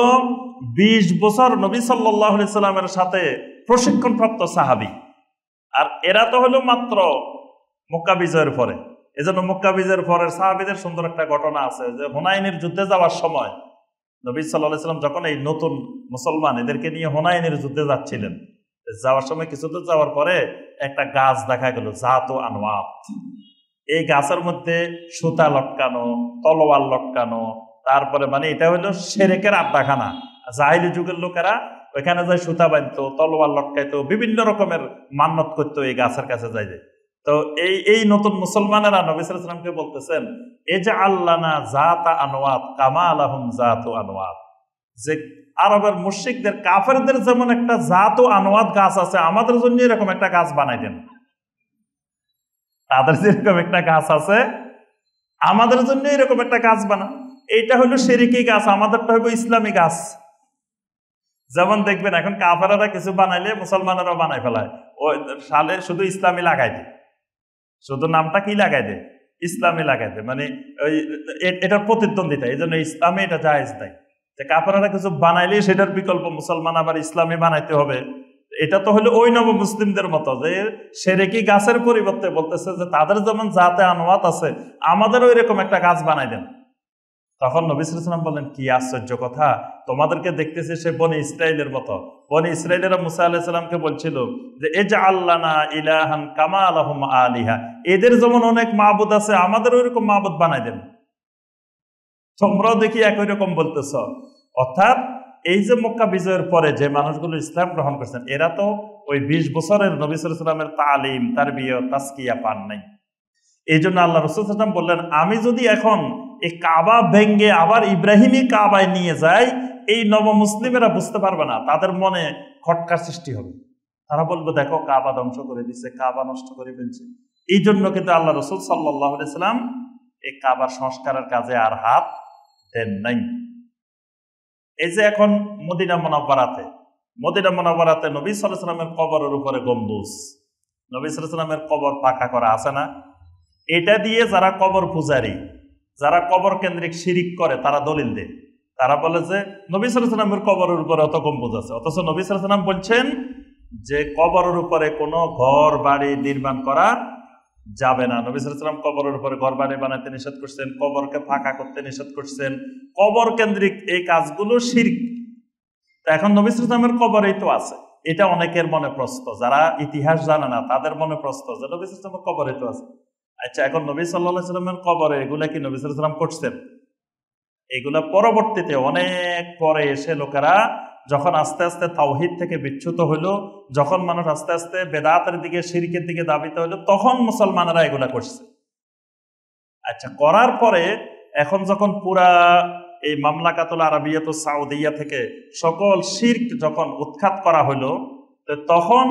20 বছর নবী সাল্লাল্লাহু আলাইহি সাল্লামের সাথে প্রশিক্ষণপ্রাপ্ত সাহাবী, আর এরা তো হলো মাত্র মক্কা বিজয়ের পরে। এজন্য মক্কা বিজয়ের পরের সাহাবীদের সুন্দর একটা ঘটনা আছে যে হুনাইনের যুদ্ধে যাওয়ার সময় নবী সাল্লাল্লাহু আলাইহি সাল্লাম যখন এই নতুন মুসলমান এদেরকে নিয়ে হুনাইনের যুদ্ধে যাচ্ছিলেন, যাওয়ার সময় কিছুদূর যাওয়ার পরে একটা গাছ দেখা গেল, জাতু আনওয়াত। এই গাছের মধ্যে সুতা লটকানো, তলোয়ার লটকানো, তারপরে মানে এটা হলো শিরকের আড্ডাখানা। জাহিলি যুগের লোকেরা ওইখানে যায় সুতা বাঁধতো, তলোয়ার লটকাইতো, বিভিন্ন রকমের মান্যত করতো এই গাছের কাছে যাইতে। তো এই নতুন মুসলমানেরা নবী সাল্লাল্লাহু আলাইহি ওয়াসাল্লামকে বলতেছেন এজআল লানা জাতা আনওয়াত কামা লাহুম জাতু আনওয়াত, যে আরবের মুশরিকদের কাফেরদের যেমন একটা জাতু আনওয়াত গাছ আছে, আমাদের জন্য এরকম একটা গাছ বানাই দেন। তাদের যেরকম একটা গাছ আছে আমাদের জন্য এরকম একটা গাছ বানান। এইটা হলো শিরকি গাছ, আমাদেরটা হলো ইসলামী গাছ। যেমন দেখবেন এখন কাফেররা কিছু বানাইলে মুসলমানেরাও বানাই ফেলায়, ওই সালে শুধু ইসলামী লাগাই দেয়, শুধু নামটা কি লাগাই দেয়, ইসলামী লাগাই দেয়, মানে ওই এটার প্রতিদ্বন্দ্বিতা। এই জন্য ইসলামে এটা জায়েজ নাই যে কাফেররা কিছু বানাইলে সেটার বিকল্প মুসলমান আবার ইসলামী বানাইতে হবে। এটা তো হলো ওই নব মুসলিমদের মতো যে শিরকি গাছের পরিবর্তে বলতেছে যে তাদের যেমন জাতে আনওয়াত আছে আমাদেরও এরকম একটা গাছ বানাই দেন। তখন নবী সাল্লাল্লাহু আলাইহি ওয়াসাল্লাম বললেন কি আশ্চর্য কথা, তোমাদেরকে দেখতেছি সে বনি ইসরাইলের মতো। বনি ইসরাইলেরা মুসা আলাইহিস সালামকে বলছিল যে এজআল লানা ইলাহান কামা লাহুম আলিহা, এদের যেমন অনেক মাবুদ আছে আমাদের ওইরকম মাবুদ বানাই দেন। তোমরাও দেখি একই রকম বলতেছ। অর্থাৎ এই যে মক্কা বিজয়ের পরে যে মানুষগুলো ইসলাম গ্রহণ করছেন, এরা তো ওই 20 বছরের নবী সাল্লাল্লাহু আলাইহি ওয়াসাল্লামের তালিম, তারবিয়ত, তাসকিয়া পান নাই। এই জন্য আল্লাহ রাসূল সাল্লাল্লাহু আলাইহি ওয়াসাল্লাম বললেন, আমি যদি এখন এই কাবা ভেঙ্গে আবার ইব্রাহিমী কাবায় নিয়ে যাই, এই নবমুসলিমেরা বুঝতে পারবে না, তাদের মনে খটকার সৃষ্টি হবে। তারা বলবে, দেখো কাবা ধ্বংস করে দিচ্ছে, কাবা নষ্ট করে ফেলছে। এই জন্য কিন্তু আল্লাহ রাসূল সাল্লাল্লাহু আলাইহি ওয়াসাল্লাম এই কাবার সংস্কারের কাজে আর হাত দেন নাই। এই যে এখন মদিনা মুনাওয়ারাতে নবী সাল্লাল্লাহু আলাইহি ওয়াসাল্লামের কবরের উপরে গম্বুজ, নবী সাল্লাল্লাহু আলাইহি ওয়াসাল্লামের কবর পাকা করা আছে না? এটা দিয়ে যারা কবর পূজারী, যারা কবর কেন্দ্রিক শিরিক করে, তারা দলিল দেয়। তারা বলে যে নবী সাল্লাল্লাহু আলাইহি ওয়াসাল্লামের কবরের উপরে অত গম্বুজ আছে, অথচ নবী সাল্লাল্লাহু আলাইহি ওয়াসাল্লাম বলছেন যে কবরের উপরে কোনো ঘর বাড়ি নির্মাণ করা যাবে না। নবী সাল্লাল্লাহু আলাইহি ওয়াসাল্লাম কবরের উপরে ঘর বাড়ি বানাতে নিষেধ করছেন, কবরকে ফাঁকা করতে নিষেধ করছেন। কবর কেন্দ্রিক এই কাজগুলো শিরক। তো এখন নবী সাল্লাল্লাহু আলাইহি ওয়াসাল্লামের কবরেই তো আছে, এটা অনেকের মনে প্রশ্ন, যারা ইতিহাস জানে না তাদের মনে প্রশ্ন যে নবী সাল্লাল্লাহু আলাইহি ওয়াসাল্লামের কবরেই তো আছে। আচ্ছা, এখন নবী সাল্লাল্লাহু আলাইহি ওয়াসাল্লামের কবরে এগুলা কি নবী সাল্লাল্লাহু আলাইহি ওয়াসাল্লাম করছেন? এগুলা পরবর্তীতে অনেক পরে এসে লোকেরা যখন আস্তে আস্তে তাওহীদ থেকে বিচ্যুত হইলো, যখন মানুষ আস্তে আস্তে বেদাতের দিকে, শিরকের দিকে ধাবিত হইলো, তখন মুসলমানেরা এগুলা করছে। আচ্ছা, করার পরে এখন যখন পুরা এই মামলাকাতুল আরাবিয়াতুস সাউদিয়া থেকে সকল শিরক যখন উৎখাত করা হইলো, তখন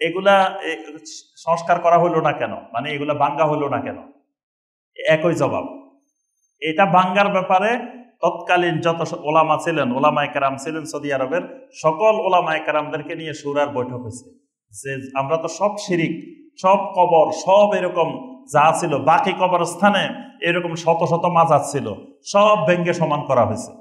এগুলা সংস্কার করা হইলো না কেন, মানে এগুলা ভাঙ্গা হইলো না কেন? একই জবাব। এটা ভাঙ্গার ব্যাপারে তৎকালীন যত ওলামা ছিলেন, ওলামায়ে কেরাম ছিলেন সৌদি আরবের, সকল ওলামায়ে কেরামদেরকে নিয়ে শুরার বৈঠক হয়েছে যে আমরা তো সব শিরিক, সব কবর, সব এরকম যা ছিল, বাকি কবরস্থানে এরকম শত শত মাজার ছিল, সব ভেঙ্গে সমান করা হয়েছে।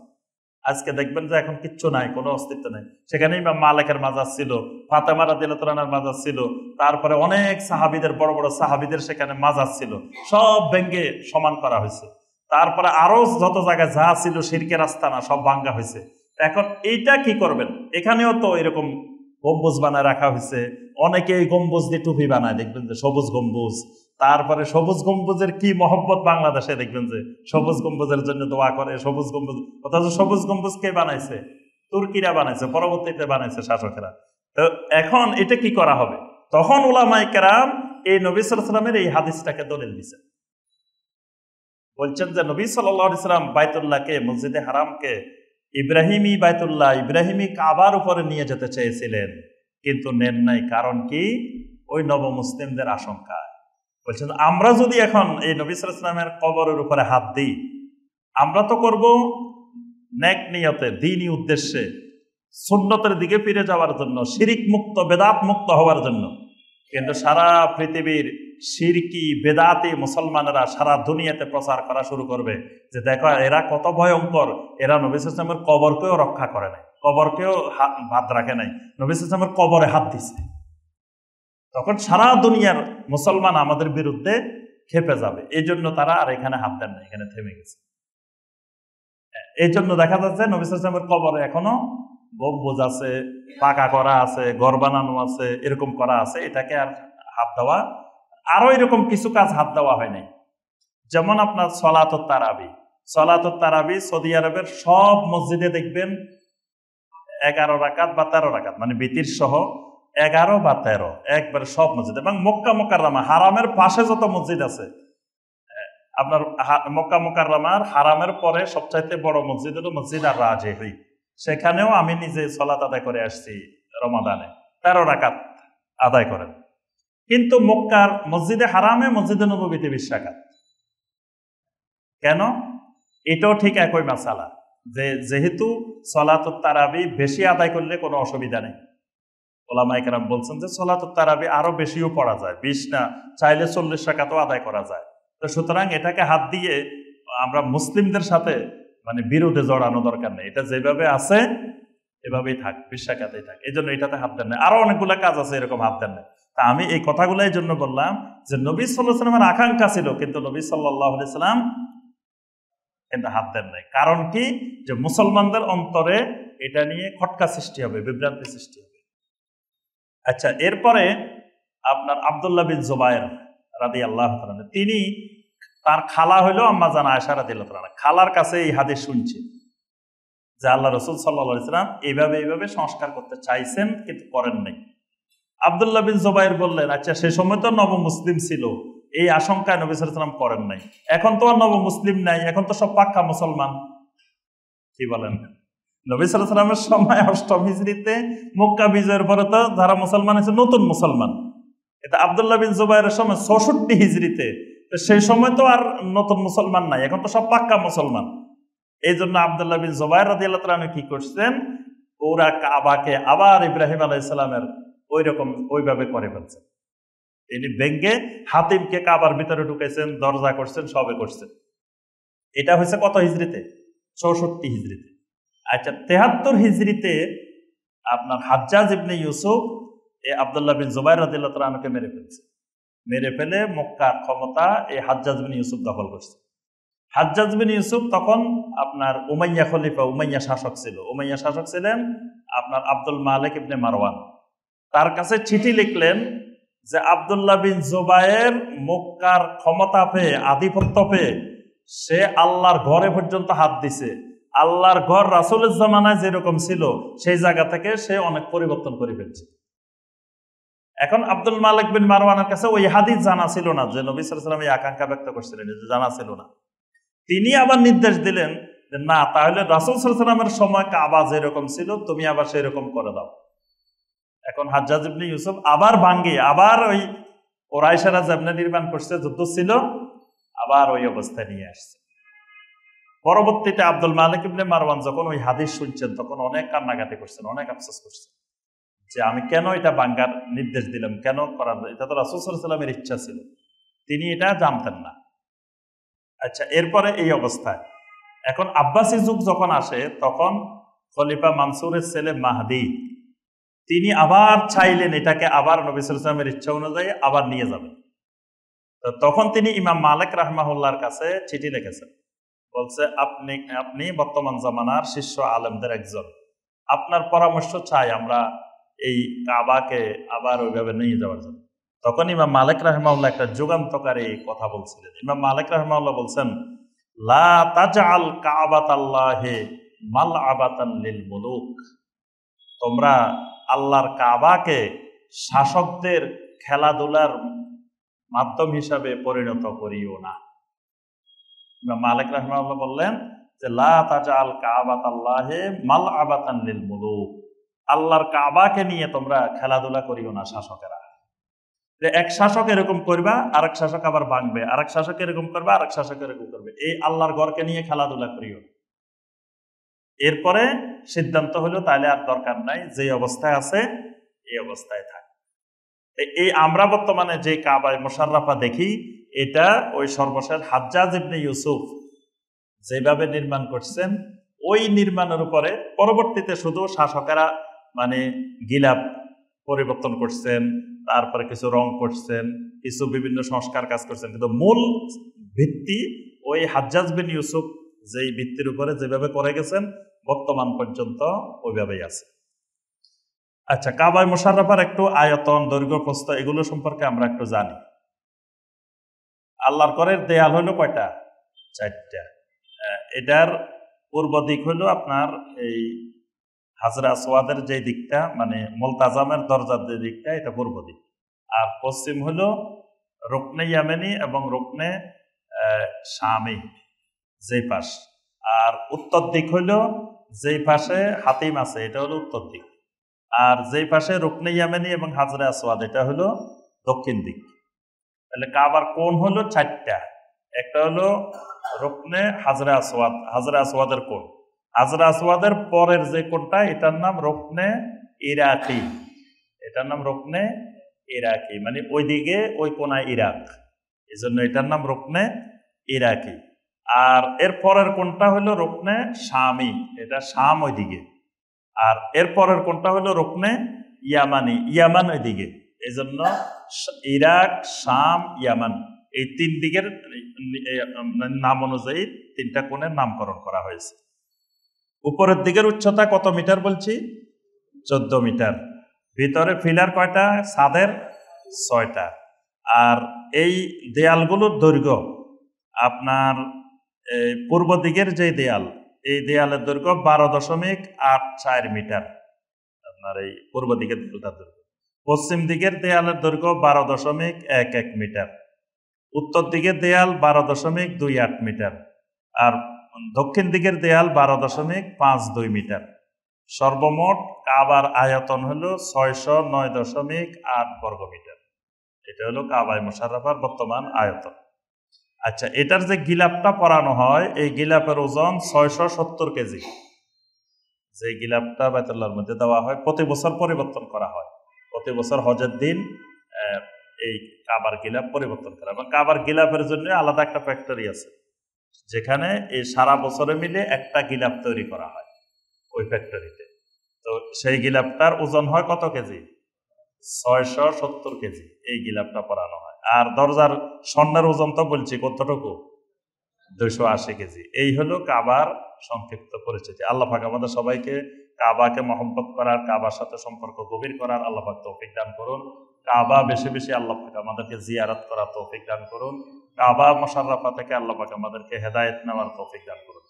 আজকে দেখবেন যে এখন কিচ্ছু নাই, কোনো অস্তিত্ব নাই। সেখানে ইমাম মালিকের মাজার ছিল, ফাতেমা রাদিয়াল্লাহু তাআলার মাজার ছিল, তারপরে অনেক সাহাবীদের, বড় বড় সাহাবীদের সেখানে মাজার ছিল, সব ভেঙ্গে সমান করা হয়েছে। তারপরে আরো যত জায়গায় যা ছিল শিরকের আস্তানা, সব ভাঙ্গা হয়েছে। এখন এইটা কি করবেন? এখানেও তো এরকম গম্বুজ বানায় রাখা হয়েছে। অনেকে এই গম্বুজ দিয়ে টুপি বানায়, দেখবেন যে সবুজ গম্বুজ। তারপরে সবুজ গম্বুজের কি মহব্বত বাংলাদেশে, দেখবেন যে সবুজ গম্বুজের জন্য দোয়া করে, সবুজ গম্বুজ। অথচ সবুজ গম্বুজ কে বানাইছে? তুর্কিরা বানাইছে, পরবর্তীতে বানাইছে শাসকেরা। তো এখন এটা কি করা হবে? তখন উলামায়ে কেরাম এই নবী সাল্লাল্লাহু আলাইহি ওয়াসাল্লামের এই হাদিসটাকে দলিল দিয়েছে। বলছেন যে নবী সাল্লাল্লাহু আলাইহি ওয়াসাল্লাম বাইতুল্লাহকে, মসজিদে হারামকে ইব্রাহিমী বাইতুল্লাহ, ইব্রাহিমী কাবার উপরে নিয়ে যেতে চেয়েছিলেন, কিন্তু নেন নাই। কারণ কি? ওই নবমুসলিমদের আশঙ্কা। বলছেন আমরা যদি এখন এই নবী সাল্লাল্লাহু আলাইহি ওয়াসাল্লামের কবরের উপরে হাত দিই, আমরা তো করব নেক নিয়তে, দ্বীনি উদ্দেশ্যে, সুন্নতের দিকে ফিরে যাওয়ার জন্য, শিরিক মুক্ত, বেদাত মুক্ত হওয়ার জন্য। কিন্তু সারা পৃথিবীর শিরকি বেদাতি মুসলমানেরা সারা দুনিয়াতে প্রচার করা শুরু করবে যে দেখো এরা কত ভয়ঙ্কর, এরা নবী সাল্লাল্লাহু আলাইহি ওয়াসাল্লামের কবরকেও রক্ষা করে নাই, কবরকেও বাদ রাখে নাই, নবী সাল্লাল্লাহু আলাইহি ওয়াসাল্লামের কবরে হাত দিছে। তখন সারা দুনিয়ার মুসলমান আমাদের বিরুদ্ধে খেপে যাবে। এই জন্য তারা আর এখানে হাত দেন না, এখানে থেমে গেছে। এই জন্য দেখা যাচ্ছে নবী সাল্লাল্লাহু আলাইহি ওয়াসাল্লামের কবরে এখনো গম্বুজ আছে, পাকা করা আছে, ঘর বানানো আছে, এরকম করা আছে। এটাকে আর হাত দেওয়া, আরো এরকম কিছু কাজ হাত দেওয়া হয় নাই। যেমন আপনার সলাতুত তারাবি সৌদি আরবের সব মসজিদে দেখবেন 11 রাকাত বা 13 রাকাত, মানে বিতির সহ 11 বা 13, একবারে সব মসজিদ। এবং মক্কা মুকাররমা, হারামের পাশে যত মসজিদ আছে, আপনার মক্কা মুকাররমার হারামের পরে সবচাইতে বড় মসজিদ হলো মসজিদ আর রাজেহি। সেখানেও আমি নিজে সলাত আদায় করে আসছি রমাদানে, 13 রাকাত আদায় করেন। কিন্তু মক্কার মসজিদে হারামে, মসজিদে নববীতে 20 রাকাত। কেন? এটাও ঠিক একই মাসালা, যে যেহেতু সলাতুত তারাবি বেশি আদায় করলে কোনো অসুবিধা নেই। ওলামায়ে কেরাম বলছেন যে সলাতুত তারাবি আরো বেশিও পড়া যায়, 20 না, চাইলে 40 রাকাতও আদায় করা যায়। তো সুতরাং এটাকে হাত দিয়ে আমরা মুসলিমদের সাথে মানে বিরোধে জড়ানো দরকার নেই। এটা যেভাবে আছে এভাবেই থাক, 20 রাকাতেই থাক। এই জন্য এটাতে হাত দেন না। আরো অনেকগুলো কাজ আছে এরকম হাত দেন না। তা আমি এই কথাগুলো এই জন্য বললাম যে নবী সাল্লাল্লাহু আলাইহি ওয়াসাল্লামের আকাঙ্ক্ষা ছিল, কিন্তু নবী সাল্লাল্লাহু আলাইহি ওয়াসাল্লাম কিন্তু হাত দেন নাই। কারণ কি? যে মুসলমানদের অন্তরে এটা নিয়ে খটকা সৃষ্টি হবে, বিভ্রান্তি সৃষ্টি হবে। আচ্ছা, এরপরে আপনার আব্দুল্লাহ বিন জুবায়ের রাদিয়াল্লাহু তাআলা, তিনি, তার খালা হইল আম্মা জান আয়েশা রাদিয়াল্লাহু তাআলা, খালার কাছে এই হাদিস শুনছে যে আল্লাহ রসুল সাল্লাল্লাহু আলাইহি ওয়াসাল্লাম এইভাবে সংস্কার করতে চাইছেন কিন্তু করেন নাই। আব্দুল্লাহ বিন জুবাইর বললেন, আচ্ছা সে সময় তো নব মুসলিম ছিল, এই আশঙ্কায় নবী সাল্লাল্লাহু আলাইহি ওয়াসাল্লাম করেন নাই। এখন তো আর নব মুসলিম নাই, এখন তো সব পাক্কা মুসলমান। কি বলেন? নবী সাল্লাল্লাহু আলাইহি ওয়াসাল্লামের সময় ৮ম হিজরিতে মক্কা বিজয়ের পরে তো যারা মুসলমান আছে নতুন মুসলমান। এটা আব্দুল্লাহ বিন জুবাইরের সময় ৬৬ হিজরিতে, সেই সময় তো আর নতুন মুসলমান নাই, এখন তো সব পাক্কা মুসলমান। এই জন্য আব্দুল্লাহ বিন জুবাইর রাদিয়াল্লাহু তাআলা কি করছেন, ওরা কাবাকে আবার ইব্রাহিম আলাইহিস সালামের ওইভাবে করে ফেলছেন। তিনি ভেঙ্গে হাতিমকে কাবার ভিতরে ঢুকেছেন, দরজা করছেন, সবে করছেন। এটা হয়েছে কত হিজরিতে? ৬৪ হিজরিতে। আচ্ছা ৭৩ হিজরিতে আপনার হাজ্জাজ ইবনে ইউসুফ আব্দুল্লাহ বিন জুবাইর রাদিয়াল্লাহু তাআলা আনহুকে মেরে ফেলছে। মেরে ফেলে মক্কার ক্ষমতা এই হাজ্জাজ বিন ইউসুফ দখল করছে। হাজ্জাজ বিন ইউসুফ তখন আপনার উমাইয়া খলিফা, উমাইয়া শাসক ছিল। উমাইয়া শাসক ছিলেন আপনার আব্দুল মালিক ইবনে মারওয়ান। তার কাছে চিঠি লিখলেন যে আব্দুল্লাহ বিন জুবাইর মক্কার ক্ষমতা পেয়ে, আধিপত্য পেয়ে সে আল্লাহর ঘরে পর্যন্ত হাত দিছে। আল্লাহর ঘর রাসূলের জামানায় যেরকম ছিল সেই জায়গা থেকে সে অনেক পরিবর্তন করে ফেলছে। এখন আব্দুল মালিক বিন মারওয়ানের কাছে ওই হাদিস জানা ছিল না যে নবী সাল্লাল্লাহু আলাইহি ওয়াসাল্লাম এই আকাঙ্ক্ষা ব্যক্ত করছিলেন, জানা ছিল না। তিনি আবার নির্দেশ দিলেন যে না, তাহলে রাসূল সাল্লাল্লাহু আলাইহি ওয়াসাল্লামের সময় কাবা যেরকম ছিল তুমি আবার সেরকম করে দাও। এখন হাজ্জাজ ইবনে ইউসুফ আবার ভাঙ্গে, আবার ওই কুরাইশরা যেমনে নির্মাণ করছে, যুদ্ধ ছিল, আবার ওই অবস্থায় নিয়ে আসছে। পরবর্তীতে আব্দুল মালিক ইবনে মারওয়ান যখন ওই হাদিস শুনছেন তখন অনেক কান্নাকাটি করছেন, অনেক আফসোস করছেন যে আমি কেন এটা ভাঙ্গার নির্দেশ দিলাম, কেন করার, এটা তো রাসূল সাল্লাল্লাহু আলাইহি ওয়াসাল্লামের ইচ্ছা ছিল, তিনি এটা জানতেন না। আচ্ছা এরপরে এই অবস্থায় এখন আব্বাসী যুগ যখন আসে তখন খলিফা মানসুরের ছেলে মাহদী তিনি আবার চাইলেন এটাকে আবার নবী সাল্লাল্লাহু আলাইহি ওয়াসাল্লামের ইচ্ছা অনুযায়ী আবার নিয়ে যাবেন। তখন তিনি ইমাম মালিক রাহমাহুল্লাহর কাছে চিঠি লিখেছেন, বলছে আপনি বর্তমান জামানার শীর্ষ আলেমদের একজন, আপনার পরামর্শ চাই আমরা এই কাবাকে আবার ওইভাবে নিয়ে যাওয়ার জন্য। তখন ইমাম মালিক রাহমাহুল্লাহ একটা যুগান্তকারী কথা বলছিলেন। ইমাম মালিক রাহমাহুল্লাহ বলছেন, লা তাজআল কাবাতাল্লাহি মালআবাতান লিল মুলুক, তোমরা আল্লাহর কাবাকে শাসকদের খেলাধুলার মাধ্যম হিসাবে পরিণত করিও না। ইমাম মালিক রাহমাহুল্লাহ বললেন যে লা তাজআল কাবাতাল্লাহি মালআবাতান লিল মুলুক, আল্লাহর কাবাকে নিয়ে তোমরা খেলাধুলা করিও না শাসকেরা। যে এক শাসক এরকম করবা, আরেক শাসক আবার ভাঙবে, আরেক শাসক এরকম করবে, আরেক শাসক এরকম করবে, এই আল্লাহর ঘরকে নিয়ে খেলাধুলা করিও না। এরপরে সিদ্ধান্ত হলো তাহলে আর দরকার নাই, যে অবস্থায় আছে এই অবস্থায় থাক। এই আমরা বর্তমানে যে কাবায় মুশাররাফা দেখি, এটা ওই সর্বশেষ হাজ্জাজ ইবনে ইউসুফ যেভাবে নির্মাণ করছেন ওই নির্মাণের উপরে পরবর্তীতে শুধু শাসকেরা মানে গিলাপ পরিবর্তন করছেন, তারপরে কিছু রং করছেন, কিছু বিভিন্ন সংস্কার কাজ করছেন, কিন্তু মূল ভিত্তি ওই হাজ্জাজ বিন ইউসুফ যেই ভিত্তির উপরে যেভাবে করে গেছেন বর্তমান পর্যন্ত ওইভাবেই আছে। আচ্ছা কাবায় মুশাররাফার একটু আয়তন, দৈর্ঘ্য, প্রস্থ এগুলো সম্পর্কে আমরা একটু জানি। আল্লাহর ঘরের দেয়াল হলো কয়টা? 4টা। এটার পূর্ব দিক হলো আপনার এই হাজরা আসওয়াদের যে দিকটা, মানে মুলতাজামের দরজার যে দিকটা, এটা পূর্ব দিক। আর পশ্চিম হলো রুকনে ইয়ামানি এবং রুকনে শামি যেই পাশ। আর উত্তর দিক হলো যেই পাশে হাতিম আছে এটা হলো উত্তর দিক। আর যেই পাশে রুকনে ইয়ামানি এবং হাজরা আসওয়াদ এটা হলো দক্ষিণ দিক। তাহলে কাবার কোণ হলো 4টা। একটা হলো রুকনে হাজরা আসওয়াদ, হাজরা আসওয়াদের কোণ। হাজরা আসওয়াদের পরের যে কোণটা এটার নাম রুকনে ইরাকি, এটার নাম রুকনে ইরাকি, মানে ওইদিকে ওই কোণায় ইরাক, এই জন্য এটার নাম রুকনে ইরাকি। আর এর পরের কোণটা হলো রুকনে শামি, এটা শাম ওইদিকে। আর এর পরের কোণটা হলো রুকনে ইয়ামানি, ইয়ামান ওইদিকে। এই জন্য ইরাক, শাম, ইয়ামান এই 3 দিকের নাম অনুযায়ী 3টা কোণের নামকরণ করা হয়েছে। উপরের দিকের উচ্চতা কত মিটার বলছি? 14 মিটার। ভিতরে ফিলার কয়টা? ছাদের 6টা। আর এই দেয়ালগুলোর দৈর্ঘ্য আপনার পূর্ব দিকের যে দেয়াল এই দেয়ালের দৈর্ঘ্য 12.84 মিটার। আপনার এই পূর্ব দিকের দেয়ালটার দৈর্ঘ্য। পশ্চিম দিকের দেয়ালের দৈর্ঘ্য 12.11 মিটার। উত্তর দিকের দেয়াল 12.28 মিটার। আর দক্ষিণ দিকের দেয়াল 12.52 মিটার। সর্বমোট কাবার আয়তন হলো 609.8 বর্গমিটার। এটা হলো কাবায়ে মুশাররফার বর্তমান আয়তন। আচ্ছা, এটার যে গিলাপটা পরানো হয়, এই গিলাপের ওজন 670 কেজি। যে গিলাপটা বাইতুল্লাহর মধ্যে দেওয়া হয়, প্রতি বছর পরিবর্তন করা হয়। প্রতি বছর হজের দিন এই কাবার গিলাপ পরিবর্তন করা, এবং কাবার গিলাপের জন্য আলাদা একটা ফ্যাক্টরি আছে, যেখানে এই সারা বছরে মিলে একটা গিলাপ তৈরি করা হয় ওই ফ্যাক্টরিতে। তো সেই গিলাপটার ওজন হয় কত কেজি? 670 কেজি এই গিলাপটা পরানো হয়। আর দরজার স্বর্ণের ওজন তো বলছি কতটুকু? 280 কেজি। এই হলো কাবার সংক্ষিপ্ত পরিচিতি। আল্লাহ পাক আমাদের সবাইকে কাবাকে মহব্বত করার, কাবার সাথে সম্পর্ক গভীর করার আল্লাহ পাক তৌফিক দান করুন। কাবা বেশি বেশি আল্লাহ পাক আমাদেরকে জিয়ারত করার তৌফিক দান করুন। কাবা মুশাররফা থেকে আল্লাহ পাক আমাদেরকে হেদায়েত নেওয়ার তৌফিক দান করুন।